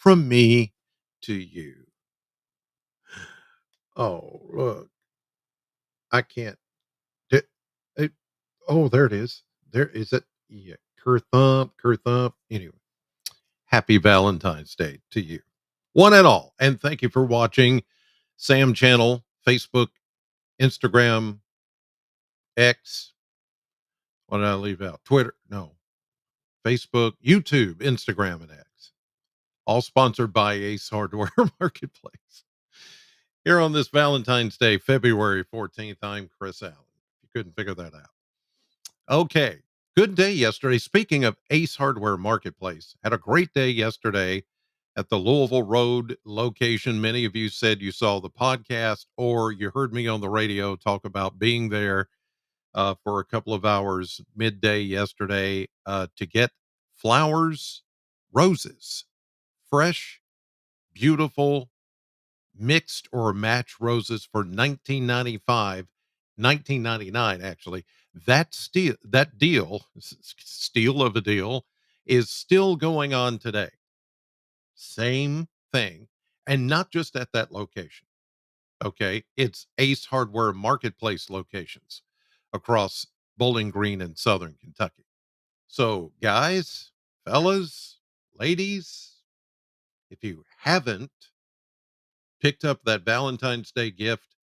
from me to you. Oh, look, I can't. di- it- oh, there it is. There is it. Yeah, Kerthump, Kerthump. Anyway, happy Valentine's Day to you, one and all, and thank you for watching Sam Channel, Facebook, Instagram, X. What did I leave out? Twitter? No, Facebook, YouTube, Instagram, and X. All sponsored by Ace Hardware Marketplace. Here on this Valentine's Day, February 14th, I'm Chris Allen. If you couldn't figure that out. Okay. Good day yesterday. Speaking of Ace Hardware Marketplace, had a great day yesterday at the Louisville Road location. Many of you said you saw the podcast or you heard me on the radio talk about being there for a couple of hours midday yesterday to get flowers, roses, fresh, beautiful, mixed or match roses for 1995, 1999 actually. That deal, steal of a deal, is still going on today. Same thing, and not just at that location. Okay, it's Ace Hardware Marketplace locations across Bowling Green and Southern Kentucky. So, guys, fellas, ladies, if you haven't picked up that Valentine's Day gift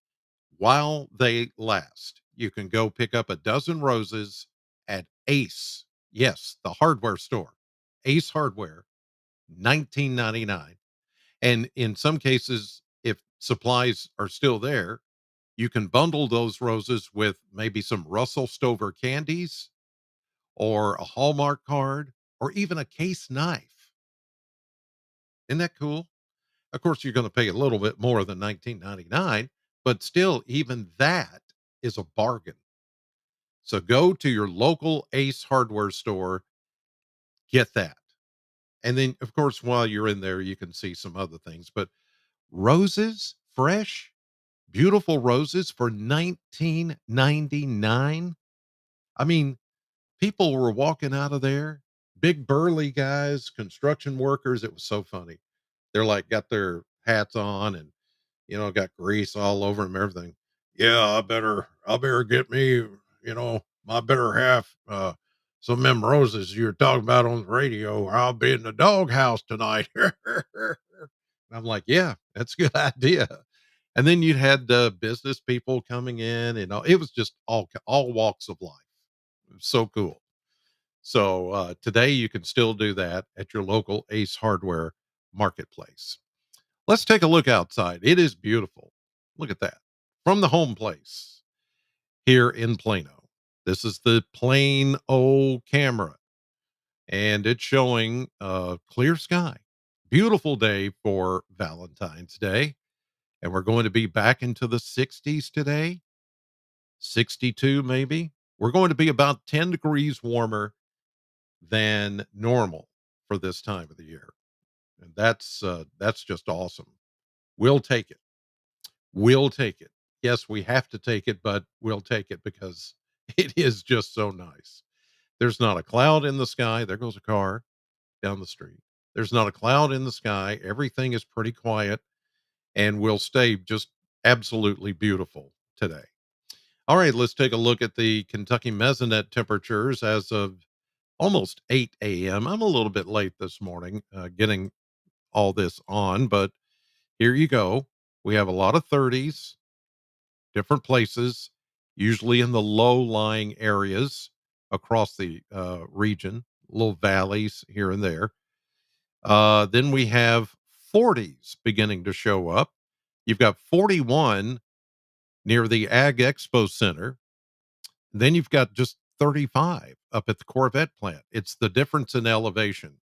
while they last, you can go pick up a dozen roses at Ace. Yes, the hardware store, Ace Hardware, 19.99. And in some cases, if supplies are still there, you can bundle those roses with maybe some Russell Stover candies or a Hallmark card or even a case knife. Isn't that cool? Of course, you're going to pay a little bit more than 19.99, but still, even that is a bargain. So go to your local Ace Hardware store, get that. And then, of course, while you're in there, you can see some other things. But roses, fresh, beautiful roses for 19.99. I mean, people were walking out of there, big burly guys, construction workers. It was so funny. They're like got their hats on and got grease all over them, everything. Yeah, I better get me, my better half, some of them roses you're talking about on the radio. I'll be in the doghouse tonight. And I'm like, yeah, that's a good idea. And then you had business people coming in, and it was just all walks of life. It was so cool. So today you can still do that at your local Ace Hardware Marketplace. Let's take a look outside. It is beautiful. Look at that. From the home place here in Plano. This is the plain old camera, and it's showing clear sky. Beautiful day for Valentine's Day. And we're going to be back into the 60s today, 62 maybe. We're going to be about 10 degrees warmer than normal for this time of the year. And that's just awesome. We'll take it. We'll take it. Yes, we have to take it, but we'll take it because it is just so nice. There's not a cloud in the sky. There goes a car down the street. There's not a cloud in the sky. Everything is pretty quiet and will stay just absolutely beautiful today. All right, let's take a look at the Kentucky Mesonet temperatures as of almost 8 a.m. I'm a little bit late this morning getting all this on, but here you go. We have a lot of 30s, different places, usually in the low lying areas across the region, little valleys here and there. Then we have 40s beginning to show up. You've got 41 near the Ag Expo Center. Then you've got just 35 up at the Corvette plant. It's the difference in elevation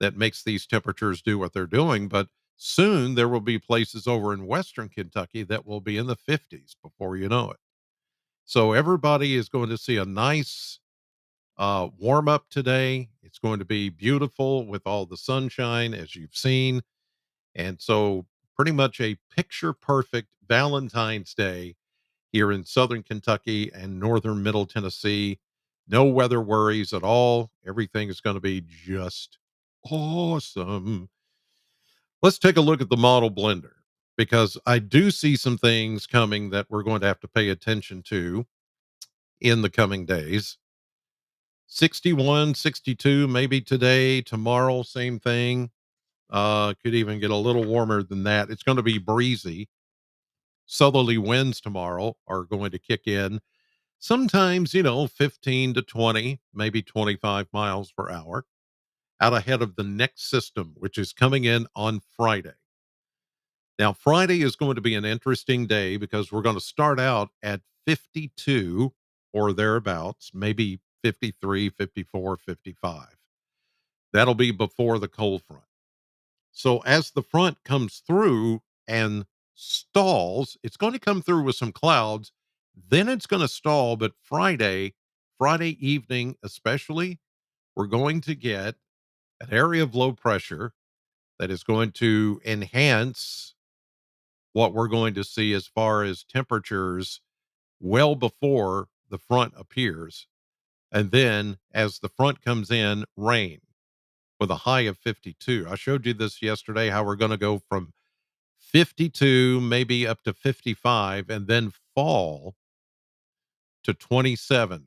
that makes these temperatures do what they're doing. But soon there will be places over in Western Kentucky that will be in the 50s before you know it. So everybody is going to see a nice warm up today. It's going to be beautiful with all the sunshine as you've seen. And so pretty much a picture perfect Valentine's Day here in Southern Kentucky and Northern Middle Tennessee. No weather worries at all. Everything is going to be just awesome. Let's take a look at the model blender because I do see some things coming that we're going to have to pay attention to in the coming days. 61, 62, maybe today, tomorrow, same thing. Could even get a little warmer than that. It's going to be breezy. Southerly winds tomorrow are going to kick in. Sometimes, 15 to 20, maybe 25 miles per hour out ahead of the next system, which is coming in on Friday. Now, Friday is going to be an interesting day because we're going to start out at 52 or thereabouts, maybe 53, 54, 55. That'll be before the cold front. So as the front comes through and stalls, it's going to come through with some clouds. Then it's going to stall. But Friday evening, especially, we're going to get an area of low pressure that is going to enhance what we're going to see as far as temperatures well before the front appears. And then as the front comes in, rain with a high of 52. I showed you this yesterday how we're going to go from 52, maybe up to 55, and then fall to 27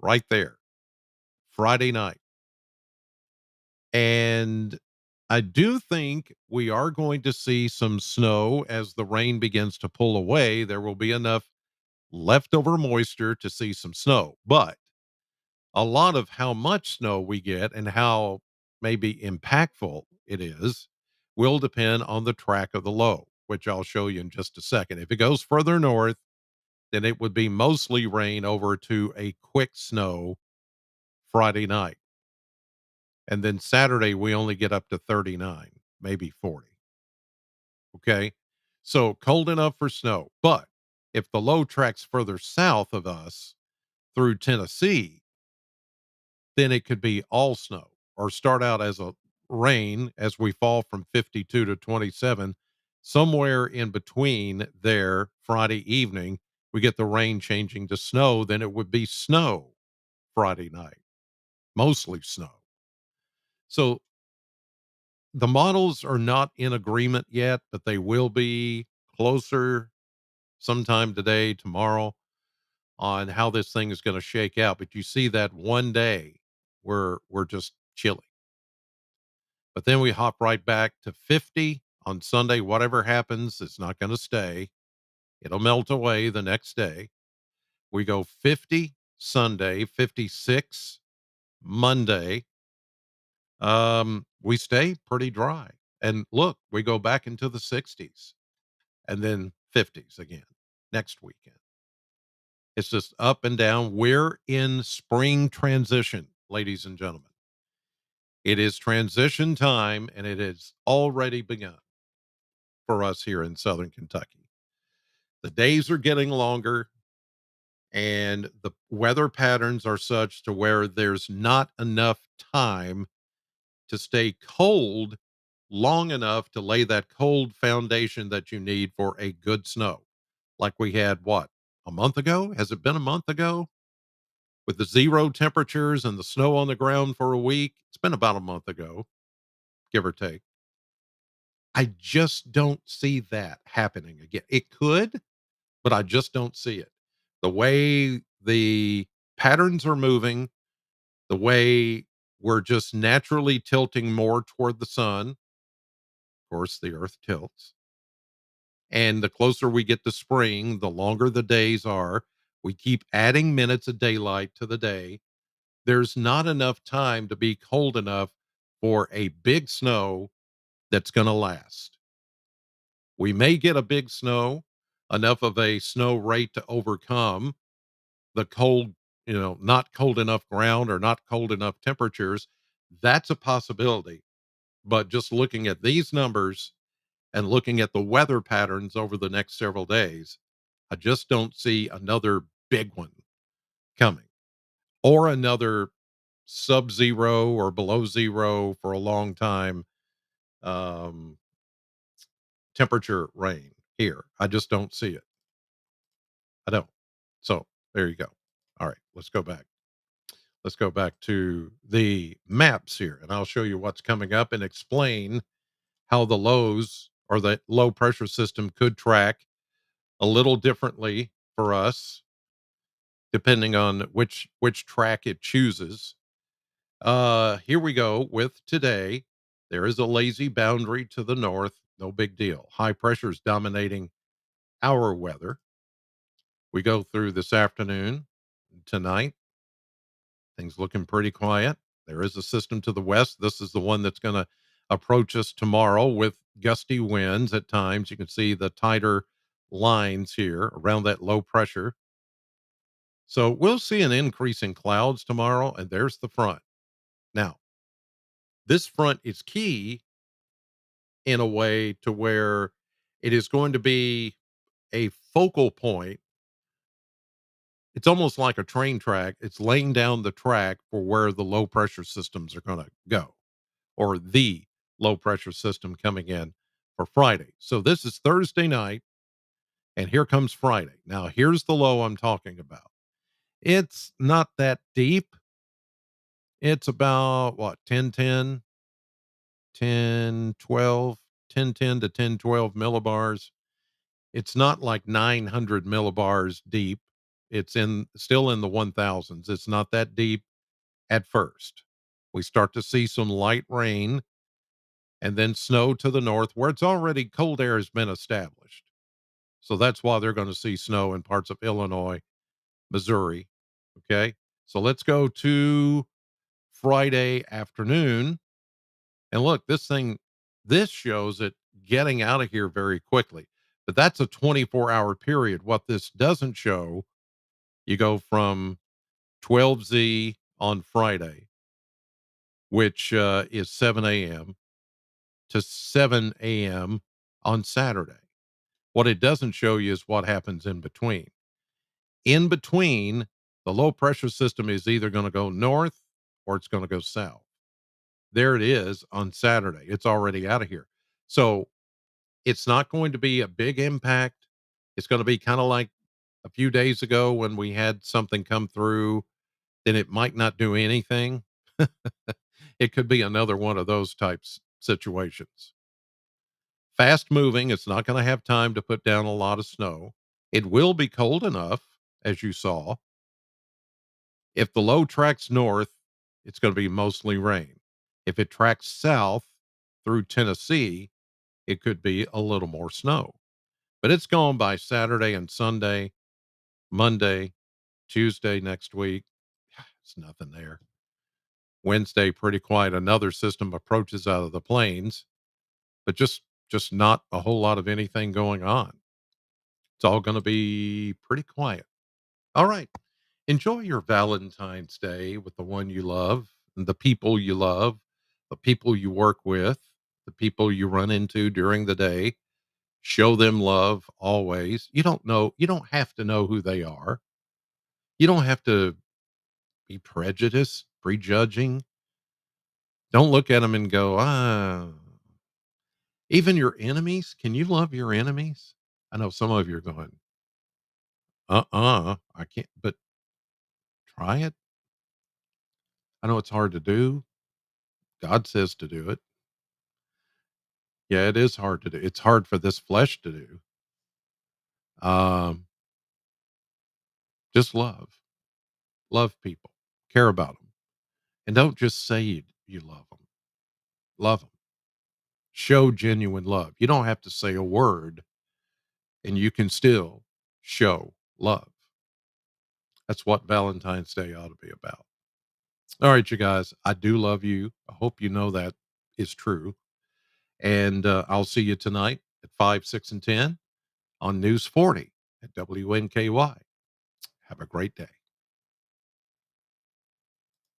right there, Friday night. And I do think we are going to see some snow as the rain begins to pull away. There will be enough leftover moisture to see some snow, but a lot of how much snow we get and how maybe impactful it is will depend on the track of the low, which I'll show you in just a second. If it goes further north, then it would be mostly rain over to a quick snow Friday night. And then Saturday, we only get up to 39, maybe 40. Okay. So cold enough for snow. But if the low tracks further south of us through Tennessee, then it could be all snow or start out as a rain as we fall from 52 to 27. Somewhere in between there, Friday evening, we get the rain changing to snow. Then it would be snow Friday night, mostly snow. So the models are not in agreement yet, but they will be closer sometime today, tomorrow, on how this thing is going to shake out. But you see that one day where we're just chilly. But then we hop right back to 50 on Sunday. Whatever happens, it's not going to stay. It'll melt away the next day. We go 50 Sunday, 56 Monday. We stay pretty dry. And look, we go back into the 60s and then 50s again next weekend. It's just up and down. We're in spring transition, ladies and gentlemen. It is transition time and it has already begun for us here in Southern Kentucky. The days are getting longer and the weather patterns are such to where there's not enough time to stay cold long enough to lay that cold foundation that you need for a good snow. Like we had what, a month ago? Has it been a month ago with the zero temperatures and the snow on the ground for a week? It's been about a month ago, give or take. I just don't see that happening again. It could, but I just don't see it. The way the patterns are moving, the way we're just naturally tilting more toward the sun. Of course, the earth tilts. And the closer we get to spring, the longer the days are. We keep adding minutes of daylight to the day. There's not enough time to be cold enough for a big snow that's going to last. We may get a big snow, enough of a snow rate to overcome the cold, not cold enough ground or not cold enough temperatures. That's a possibility. But just looking at these numbers and looking at the weather patterns over the next several days, I just don't see another big one coming or another sub zero or below zero for a long time um, temperature rain here. I just don't see it. I don't. So there you go. All right, let's go back. Let's go back to the maps here and I'll show you what's coming up and explain how the lows or the low pressure system could track a little differently for us depending on which track it chooses. Here we go with today. There is a lazy boundary to the north. No big deal. High pressure is dominating our weather. We go through this afternoon, tonight. Things looking pretty quiet. There is a system to the west. This is the one that's going to approach us tomorrow with gusty winds at times. You can see the tighter lines here around that low pressure. So we'll see an increase in clouds tomorrow, and there's the front. Now, this front is key in a way to where it is going to be a focal point. It's almost like a train track. It's laying down the track for where the low pressure systems are going to go, or the low pressure system coming in for Friday. So this is Thursday night, and here comes Friday. Now, here's the low I'm talking about. It's not that deep. It's about what, 1010, 1012, 1010 to 1012 millibars. It's not like 900 millibars deep. It's in still in the 1000s. It's not that deep at first. We start to see some light rain and then snow to the north where it's already cold air has been established. So that's why they're going to see snow in parts of Illinois, Missouri. Okay. So let's go to Friday afternoon. And look, this shows it getting out of here very quickly. But that's a 24-hour period. What this doesn't show, you go from 12Z on Friday, which is 7 a.m., to 7 a.m. on Saturday. What it doesn't show you is what happens in between. In between, the low pressure system is either going to go north or it's going to go south. There it is on Saturday. It's already out of here. So it's not going to be a big impact. It's going to be kind of like a few days ago when we had something come through, then it might not do anything. It could be another one of those types situations. Fast moving, it's not going to have time to put down a lot of snow. It will be cold enough, as you saw. If the low tracks north, it's going to be mostly rain. If it tracks south through Tennessee, it could be a little more snow. But it's gone by Saturday and Sunday, Monday, Tuesday next week. It's nothing there. Wednesday, pretty quiet. Another system approaches out of the plains, but just not a whole lot of anything going on. It's all going to be pretty quiet. All right. Enjoy your Valentine's Day with the one you love and the people you love, the people you work with, the people you run into during the day. Show them love always. You don't have to know who they are. You don't have to be prejudiced, prejudging. Don't look at them and go, ah. Even your enemies, can you love your enemies? I know some of you are going, I can't, but try it. I know it's hard to do. God says to do it. Yeah, it is hard to do. It's hard for this flesh to do. Um, just love people, care about them, and don't just say you love them. Love them. Show genuine love. You don't have to say a word, and you can still show love. That's what Valentine's Day ought to be about. All right, you guys, I do love you. I hope you know that is true. And I'll see you tonight at 5, 6, and 10 on News 40 at WNKY. Have a great day.